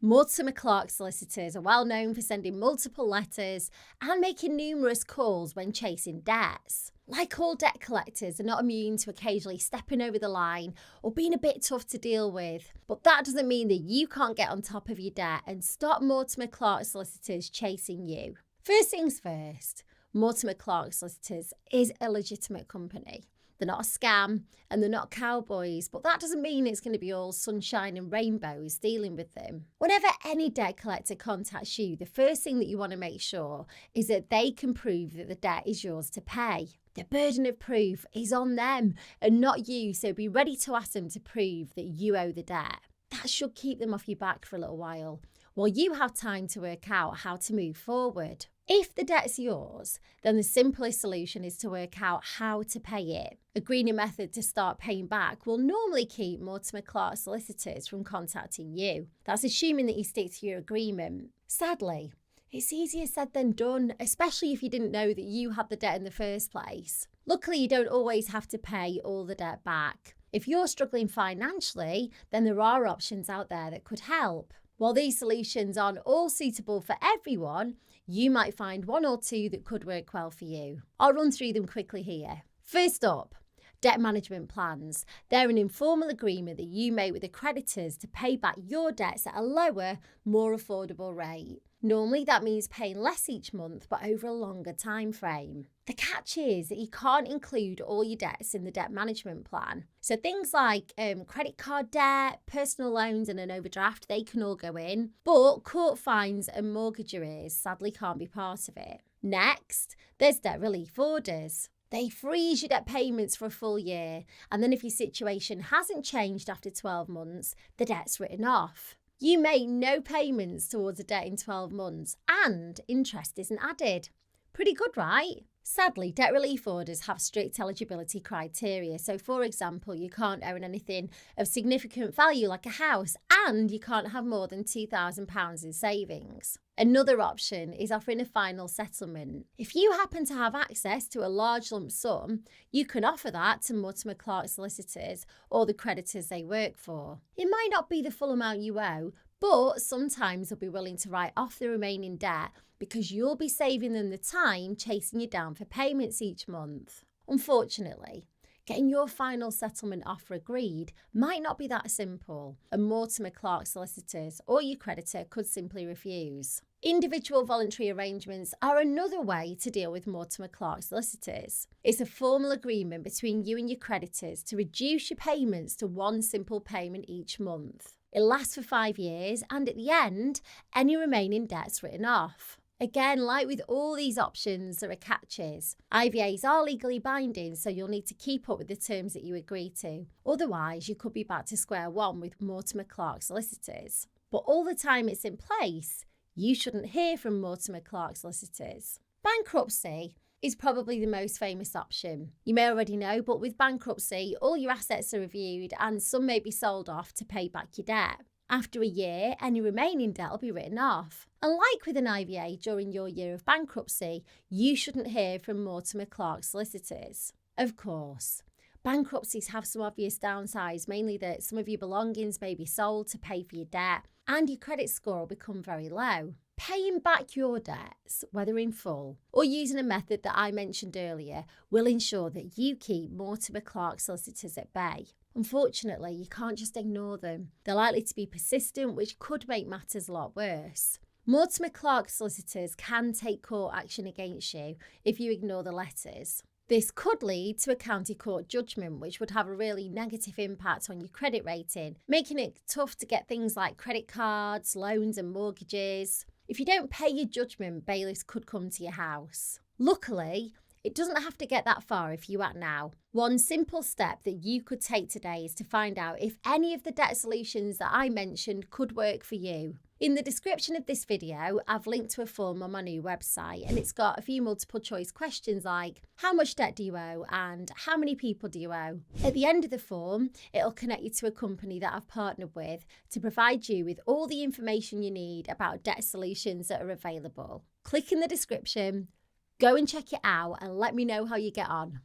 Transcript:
Mortimer Clarke Solicitors are well known for sending multiple letters and making numerous calls when chasing debts. Like all debt collectors, they're not immune to occasionally stepping over the line or being a bit tough to deal with. But that doesn't mean that you can't get on top of your debt and stop Mortimer Clarke Solicitors chasing you. First things first, Mortimer Clarke Solicitors is a legitimate company. They're not a scam and they're not cowboys, but that doesn't mean it's going to be all sunshine and rainbows dealing with them. Whenever any debt collector contacts you, the first thing that you want to make sure is that they can prove that the debt is yours to pay. The burden of proof is on them and not you, so be ready to ask them to prove that you owe the debt. That should keep them off your back for a little while you have time to work out how to move forward. If the debt's yours, then the simplest solution is to work out how to pay it. Agreeing a method to start paying back will normally keep Mortimer Clarke Solicitors from contacting you. That's assuming that you stick to your agreement. Sadly, it's easier said than done, especially if you didn't know that you had the debt in the first place. Luckily, you don't always have to pay all the debt back. If you're struggling financially, then there are options out there that could help. While these solutions aren't all suitable for everyone, you might find one or two that could work well for you. I'll run through them quickly here. First up, debt management plans. They're an informal agreement that you make with the creditors to pay back your debts at a lower, more affordable rate. Normally that means paying less each month, but over a longer time frame. The catch is that you can't include all your debts in the debt management plan. So things like credit card debt, personal loans and an overdraft, they can all go in. But court fines and mortgage arrears sadly can't be part of it. Next, there's debt relief orders. They freeze your debt payments for a full year. And then if your situation hasn't changed after 12 months, the debt's written off. You make no payments towards a debt in 12 months and interest isn't added. Pretty good, right? Sadly, debt relief orders have strict eligibility criteria. So, for example, you can't own anything of significant value like a house and you can't have more than £2,000 in savings. Another option is offering a final settlement. If you happen to have access to a large lump sum, you can offer that to Mortimer Clarke Solicitors or the creditors they work for. It might not be the full amount you owe, but sometimes they'll be willing to write off the remaining debt because you'll be saving them the time chasing you down for payments each month. Unfortunately, getting your final settlement offer agreed might not be that simple, and Mortimer Clarke Solicitors or your creditor could simply refuse. Individual voluntary arrangements are another way to deal with Mortimer Clarke Solicitors. It's a formal agreement between you and your creditors to reduce your payments to one simple payment each month. It lasts for 5 years, and at the end, any remaining debt's written off. Again, like with all these options, there are catches. IVAs are legally binding, so you'll need to keep up with the terms that you agree to. Otherwise, you could be back to square one with Mortimer Clarke Solicitors. But all the time it's in place, you shouldn't hear from Mortimer Clarke Solicitors. Bankruptcy is probably the most famous option. You may already know, but with bankruptcy, all your assets are reviewed and some may be sold off to pay back your debt. After a year, any remaining debt will be written off. Unlike with an IVA during your year of bankruptcy, you shouldn't hear from Mortimer Clarke Solicitors. Of course, bankruptcies have some obvious downsides, mainly that some of your belongings may be sold to pay for your debt and your credit score will become very low. Paying back your debts, whether in full or using a method that I mentioned earlier, will ensure that you keep Mortimer Clarke Solicitors at bay. Unfortunately, you can't just ignore them. They're likely to be persistent, which could make matters a lot worse. Mortimer Clarke Solicitors can take court action against you if you ignore the letters. This could lead to a county court judgment, which would have a really negative impact on your credit rating, making it tough to get things like credit cards, loans and mortgages. If you don't pay your judgment, bailiffs could come to your house. Luckily, it doesn't have to get that far if you act now. One simple step that you could take today is to find out if any of the debt solutions that I mentioned could work for you. In the description of this video, I've linked to a form on my new website and it's got a few multiple choice questions like how much debt do you owe and how many people do you owe? At the end of the form, it'll connect you to a company that I've partnered with to provide you with all the information you need about debt solutions that are available. Click in the description, go and check it out and let me know how you get on.